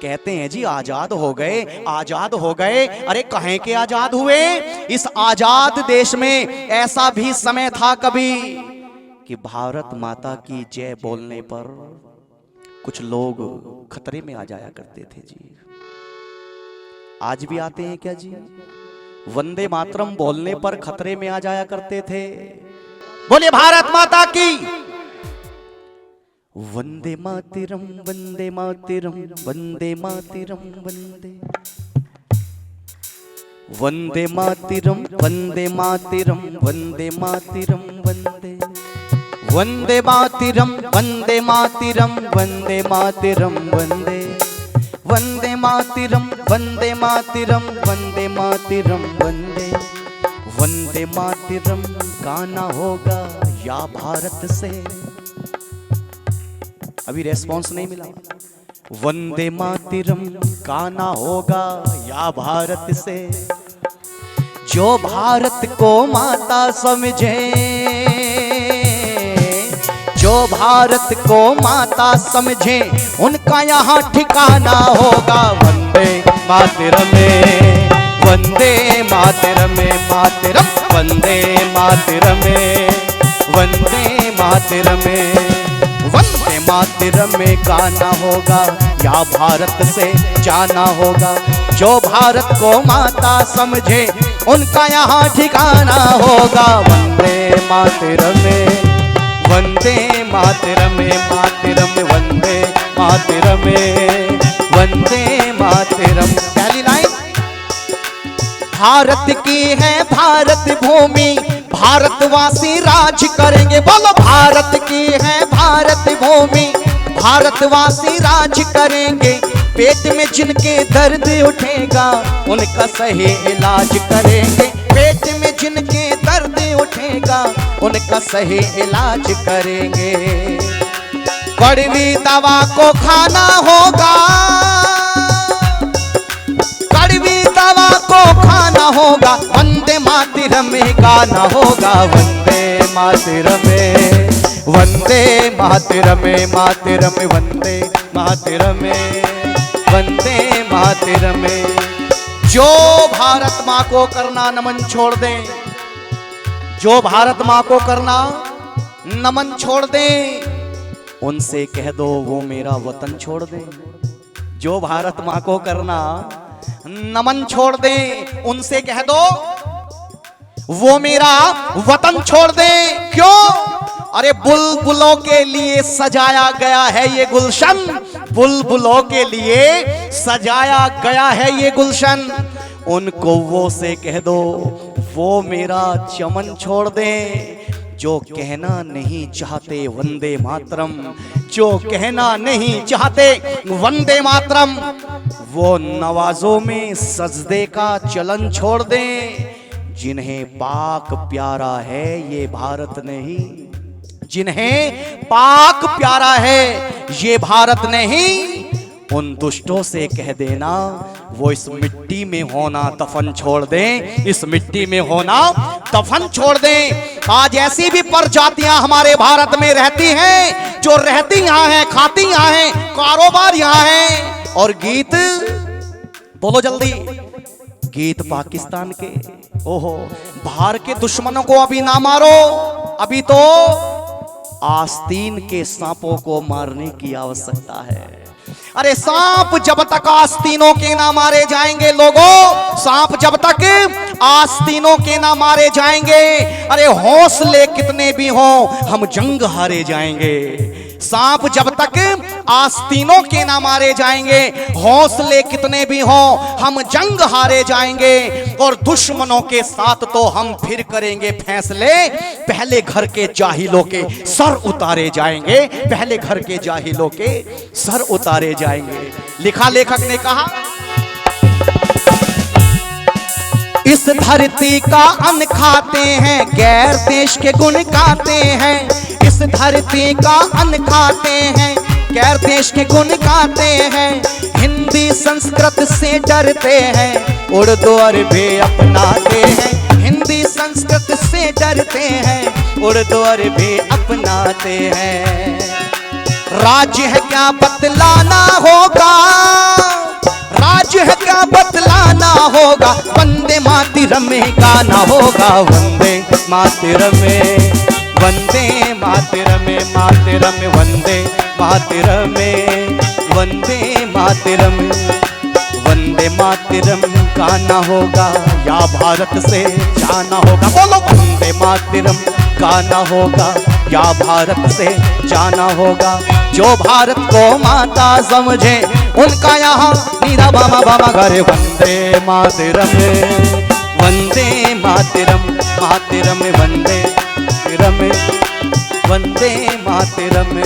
कहते हैं जी आजाद हो गए, आजाद हो गए। अरे कहें के आजाद हुए? इस आजाद देश में ऐसा भी समय था कभी कि भारत माता की जय बोलने पर कुछ लोग खतरे में आ जाया करते थे जी। आज भी आते हैं क्या जी? वंदे मातरम बोलने पर खतरे में आ जाया करते थे। बोलिए भारत माता की वंदे मातरम, वंदे मातरम, वंदे मातरम, वंदे वंदे मातरम, वंदे मातरम, वंदे मातरम, वंदे वंदे मातरम, वंदे मातरम, वंदे मातरम, वंदे वंदे मातरम, वंदे मातरम, वंदे मातरम, वंदे वंदे मातरम गाना होगा या भारत से। अभी रेस्पॉन्स नहीं मिला। वंदे मातरम गाना होगा या भारत से, जो भारत को माता समझे, जो भारत को माता समझे, उनका यहाँ ठिकाना होगा। वंदे मातरम, वंदे मातरम, मातरम, वंदे मातरम, वंदे मातरम, वंदे मातरम में गाना होगा या भारत से जाना होगा। जो भारत को माता समझे, उनका यहाँ ठिकाना होगा। वंदे मातरम, वंदे मातरम, मातरम, वंदे मातरम, वंदे मातरम। पहली लाइन, भारत की है भारत भूमि, भारतवासी राज करेंगे। बोलो भारत की है भारत भूमि, भारतवासी राज करेंगे। पेट में जिनके दर्द उठेगा, उनका सही इलाज करेंगे। पेट में जिनके दर्द उठेगा, उनका सही इलाज करेंगे। कड़वी दवा को खाना होगा, कड़वी दवा को खाना होगा। वंदे मातरम में गाना होगा। वंदे मातरम, वंदे मातरम, मातरम, वंदे मातरम, वंदे मातरम। जो भारत माँ को करना नमन छोड़ दे, जो भारत माँ को करना नमन छोड़ दे, उनसे कह दो वो मेरा वतन छोड़ दे। जो भारत माँ को करना नमन छोड़ दे, उनसे कह दो वो मेरा वतन छोड़ दे। क्यों? अरे बुलबुलों के लिए सजाया गया है ये गुलशन, बुलबुलों के लिए सजाया गया है ये गुलशन। उनको वो से कह दो वो मेरा चमन छोड़ दे। जो कहना नहीं चाहते वंदे मातरम, जो कहना नहीं चाहते वंदे मातरम, वो नवाजों में सजदे का चलन छोड़ दें। जिन्हें पाक प्यारा है ये भारत नहीं, जिन्हें पाक प्यारा है ये भारत नहीं, उन दुष्टों से कह देना वो इस मिट्टी में होना दफन छोड़ दें, इस मिट्टी में होना दफन छोड़ दें। आज ऐसी भी प्रजातियां हमारे भारत में रहती हैं, जो रहती यहाँ हैं, खाती यहाँ हैं, कारोबार यहाँ है। और गीत बोलो जल्दी, गीत पाकिस्तान के। ओहो, बाहर के दुश्मनों को अभी ना मारो, अभी तो आस्तीन के सांपों को मारने की आवश्यकता है। अरे सांप जब तक आस्तीनों के ना मारे जाएंगे, लोगों, सांप जब तक आस्तीनों के ना मारे जाएंगे, अरे हौसले कितने भी हों हम जंग हारे जाएंगे। सांप जब तक आस्तीनों के ना मारे जाएंगे, हौसले कितने भी हों हम जंग हारे जाएंगे। और दुश्मनों के साथ तो हम फिर करेंगे फैसले, पहले घर के जाहिलों के सर उतारे जाएंगे, पहले घर के जाहिलों के सर उतारे जाएंगे। लिखा लेखक ने कहा, इस धरती का अन्न खाते हैं, गैर देश के गुण गाते हैं। इस धरती का अन्न खाते हैं, गैर देश के गुण गाते हैं। हिंदी संस्कृत से डरते हैं, उर्दू अरबी अपनाते हैं। हिंदी संस्कृत से डरते हैं, उर्दू अरबी अपनाते हैं। राज्य है क्या बतलाना होगा, होगा, वंदे मातरम में गाना होगा, वंदे मातरम में, वंदे मातरम में, मातरम में, वंदे मातरम में, वंदे मातरम, वंदे मातरम गाना होगा, या भारत से जाना होगा। बोलो वंदे मातरम गाना होगा, या भारत से जाना होगा। जो भारत को माता समझे उनका यहाँ नीरा बामा बामा करे, वंदे मातरम, वंदे मातरम, मातरम, वंदे मातरम, वंदे मातरम।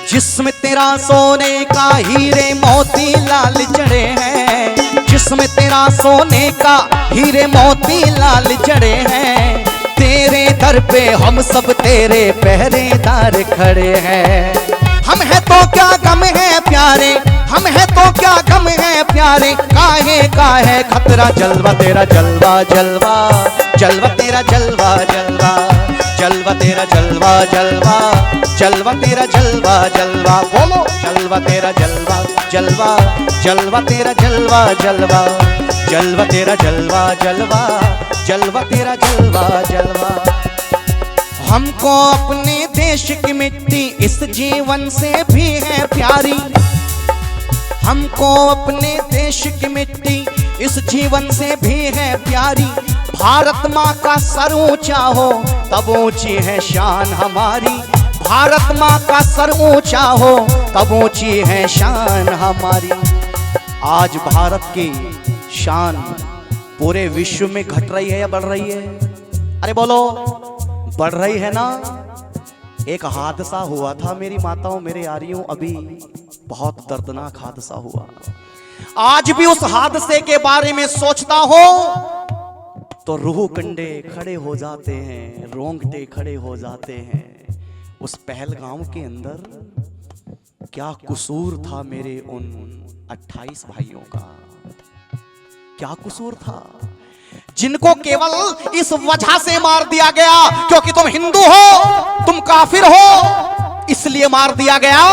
जिसमें तेरा सोने का हीरे मोती लाल जड़े हैं, जिसमें तेरा सोने का हीरे मोती लाल जड़े हैं, तेरे दर पे हम सब तेरे पहरेदार खड़े हैं। हम है तो क्या गम है प्यारे, हम है तो क्या गम है प्यारे, काहे का है खतरा, जलवा तेरा जलवा जलवा, जलवा तेरा जलवा जलवा, जलवा तेरा जलवा जलवा, जलवा तेरा जलवा जलवा। बोलो जलवा तेरा जलवा जलवा, जलवा तेरा जलवा जलवा, जलवा तेरा जलवा जलवा, जलवा तेरा जलवा जलवा। हमको अपने देश की मिट्टी इस जीवन से भी है प्यारी, हमको अपने देश की मिट्टी इस जीवन से भी है प्यारी। भारत माँ का सर ऊंचा हो तब ऊंची है शान हमारी, भारत माँ का सर ऊंचा हो तब ऊंची है शान हमारी। आज भारत की शान पूरे विश्व में घट रही है या बढ़ रही है? अरे बोलो, बढ़ रही है ना। एक हादसा हुआ था मेरी माताओं मेरे यारियों, अभी बहुत दर्दनाक हादसा हुआ। आज भी उस हादसे के बारे में सोचता हो तो रूह कंडे खड़े हो जाते हैं, रोंगटे खड़े हो जाते हैं। उस पहलगाम के अंदर क्या कसूर था मेरे उन 28 भाइयों का, क्या कसूर था, जिनको केवल इस वजह से मार दिया गया क्योंकि तुम हिंदू हो, तुम काफिर हो, इसलिए मार दिया गया।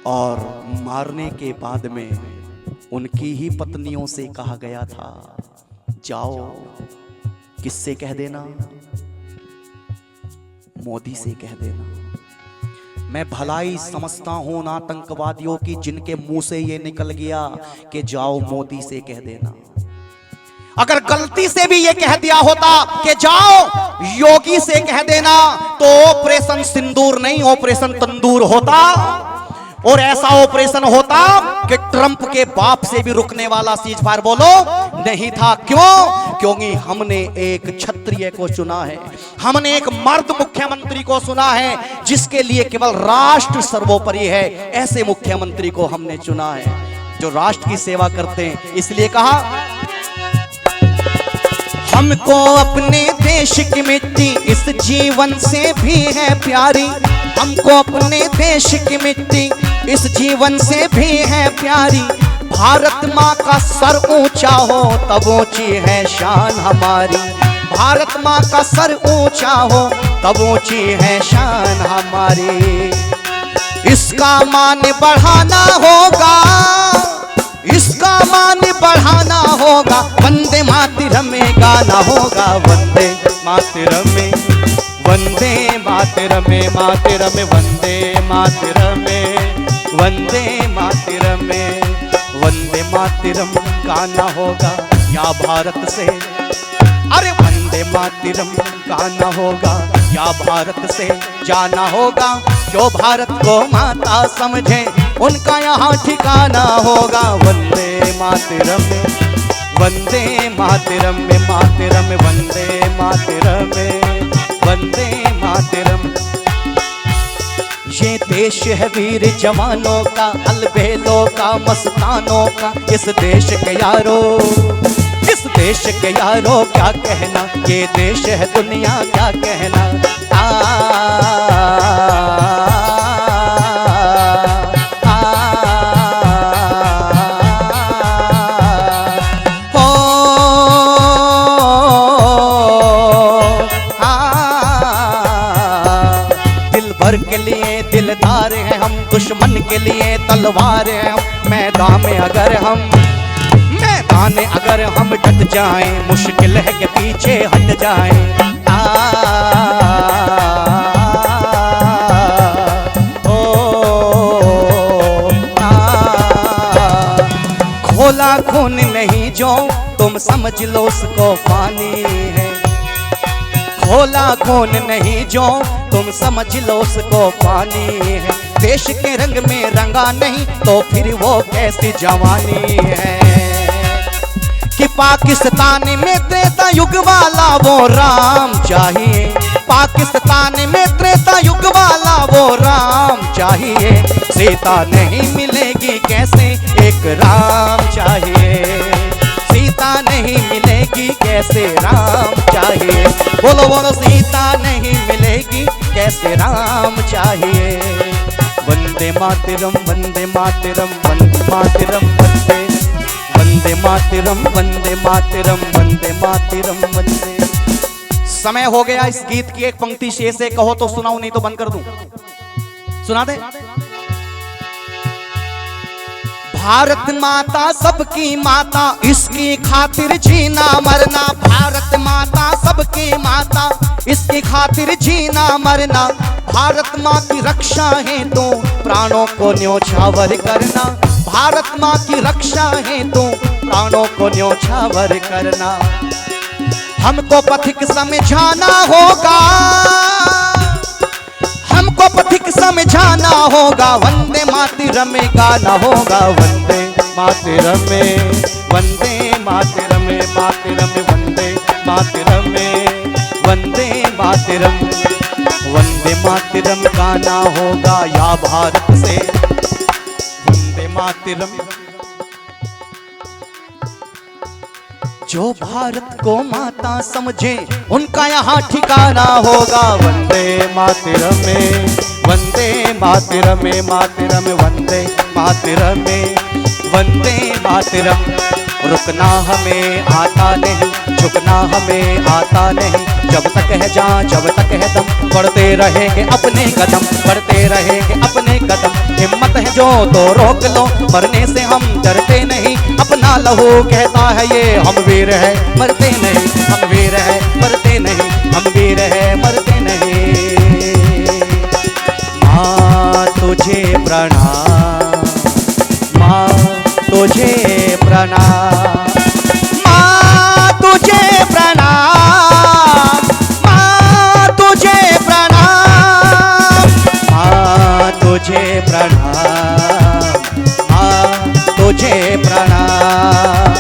और मारने के बाद में उनकी ही पत्नियों से कहा गया था, जाओ किससे कह देना, मोदी से कह देना। मैं भलाई समझता हूं उन आतंकवादियों की जिनके मुंह से ये निकल गया कि जाओ मोदी से कह देना। अगर गलती से भी ये कह दिया होता कि जाओ योगी से कह देना तो ऑपरेशन सिंदूर नहीं ऑपरेशन तंदूर होता, और ऐसा ऑपरेशन होता कि ट्रंप के बाप से भी रुकने वाला सीज फायर बोलो नहीं था। क्यों? क्योंकि हमने एक क्षत्रिय को चुना है, हमने एक मर्द मुख्यमंत्री को चुना है जिसके लिए केवल राष्ट्र सर्वोपरि है। ऐसे मुख्यमंत्री को हमने चुना है जो राष्ट्र की सेवा करते हैं। इसलिए कहा हमको अपने देश की मिट्टी इस जीवन से भी है प्यारी, हमको अपने देश की मिट्टी इस जीवन से भी है प्यारी। भारत माँ का सर ऊंचा हो तब ऊंची है शान हमारी, भारत माँ का सर ऊंचा हो तब ऊंची है शान हमारी। इसका मान बढ़ाना होगा, इसका मान बढ़ाना होगा, वंदे मातरम में गाना होगा, वंदे मातरम में, वंदे मातरम में, मातरम में, वंदे मातरम में, वंदे मातरम में, वंदे मातरम गाना होगा या भारत से, अरे वंदे मातरम गाना होगा या भारत से जाना होगा। जो भारत को माता समझे उनका यहाँ ठिकाना होगा, वंदे मातरम में, वंदे मातरम में, मातरम में, वंदे मातरम में, वंदे मातरम। ये देश है वीर जवानों का, अलबेलों का, मस्तानों का। इस देश के यारो, इस देश के यारो क्या कहना, ये देश है दुनिया क्या कहना। दिलदार हैं हम, दुश्मन के लिए तलवारें हम मैदान में अगर हम डट जाएं, मुश्किल है कि पीछे हट जाएं। खोला खून नहीं जो तुम समझ लो उसको पानी है, खोला खून नहीं जो तुम समझ लो उसको पानी है। देश के रंग में रंगा नहीं तो फिर वो कैसी जवानी है। कि पाकिस्तान में त्रेता युग वाला वो राम चाहिए, पाकिस्तान में त्रेता युग वाला वो राम चाहिए। सीता नहीं मिलेगी कैसे एक राम चाहिए, सीता नहीं मिलेगी कैसे राम चाहिए। बोलो बोलो सीता नहीं मिलेगी कैसे राम चाहिए। वंदे मातरम वंदे मातरम वंदे मातरम वंदे वंदे मातरम वंदे मातरम वंदे मातरम वंदे। समय हो गया इस गीत की एक पंक्ति शेर से कहो तो सुनाऊं, नहीं तो बंद कर दूं। सुना दे। भारत माता सबकी माता, इसकी खातिर जीना मरना। भारत माता सबकी माता, इसकी खातिर जीना मरना। भारत माँ की रक्षा है तो प्राणों को न्योछावर करना। भारत माँ की रक्षा है तो प्राणों को न्योछावर करना। हमको पथिक समझाना होगा, हमको पथिक समझाना होगा। वंदे मातरम में गाना होगा, वंदे मातरम में, वंदे मातरम में, मातरम में, वंदे मातरम में, वंदे मातरम, वंदे मातरम गाना होगा या भारत से वंदे मातरम। जो भारत को माता समझे उनका यहाँ ठिकाना होगा। वंदे मातरम में, वंदे मातरम में, मातरम वंदे मातरम में, वंदे मातरम। रुकना हमें आता नहीं, झुकना हमें आता नहीं। जब तक है जान जब तक है दम, बढ़ते रहेंगे अपने कदम, बढ़ते रहेंगे अपने कदम। हिम्मत है जो तो रोक लो, मरने से हम डरते नहीं। अपना लहू कहता है ये हम वीर है मरते नहीं, हम वीर है मरते नहीं, हम वीर है मरते नहीं। माँ तुझे प्रणाम, माँ तुझे प्रणाम, माँ तुझे प्रणाम, माँ तुझे प्रणाम, माँ तुझे प्रणाम, माँ तुझे प्रणाम।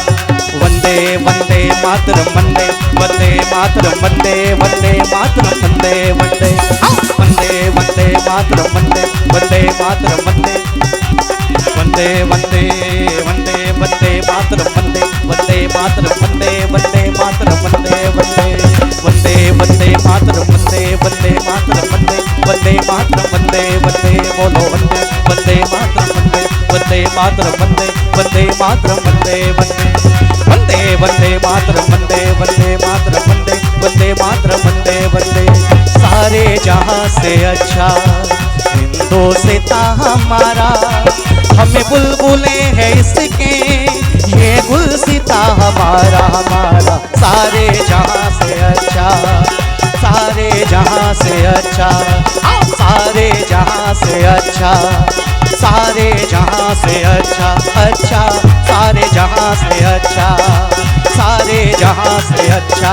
वंदे वंदे मातरम वंदे वंदे मातरम वंदे वंदे मातरम वंदे वंदे वंदे वंदे मातरम वंदे वंदे मातरम वंदे वंदे वंदे वंदे वंदे मातरम वंदे वंदे मातरम वंदे वंदे मातरम वंदे वंदे वंदे वंदे मातरम वंदे वंदे मातरम वंदे वंदे मातरम वंदे वंदे बोलो वंदे वंदे मातरम वंदे वंदे मातरम वंदे वंदे मातरम वंदे वंदे वंदे वंदे मातरम वंदे वंदे मातरम वंदे वंदे मातरम वंदे वंदे। सारे जहां से अच्छा हिंदोस्तां हमारा, हमें बुलबुले हैं इसके ये गुलसिता हमारा हमारा। सारे जहां से अच्छा, सारे जहां से अच्छा, सारे जहां से अच्छा, सारे जहां से अच्छा, अच्छा सारे जहां से अच्छा, सारे जहां से अच्छा।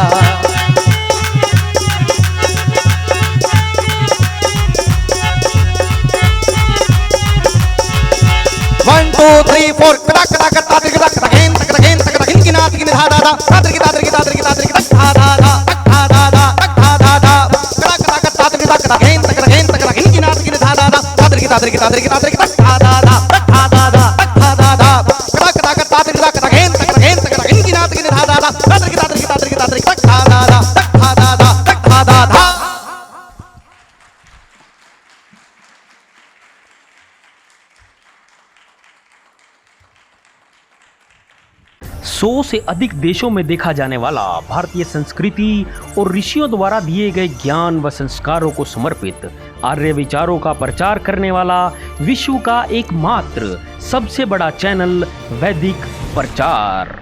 1 2 3 4 कड़क कड़क तादर कड़क तगेन तक तगेन तक तगिन की नात की धा धा धा तादर की तादर की तादर की तादर की तक धा धा धा तक धा धा धा तक धा धा धा कड़क कड़क तादर की तक तगेन तक तगिन की नात की धा धा धा तादर की तादर की तादर की तादर की तक धा धा धा तक धा धा धा तक धा धा धा कड़क कड़क तादर की तक तगेन तक तगिन की नात की धा धा धा तादर की तादर की तादर की तादर की तक धा धा धा तक धा धा धा तक धा धा धा। सौ से अधिक देशों में देखा जाने वाला भारतीय संस्कृति और ऋषियों द्वारा दिए गए ज्ञान व संस्कारों को समर्पित आर्य विचारों का प्रचार करने वाला विश्व का एकमात्र सबसे बड़ा चैनल वैदिक प्रचार।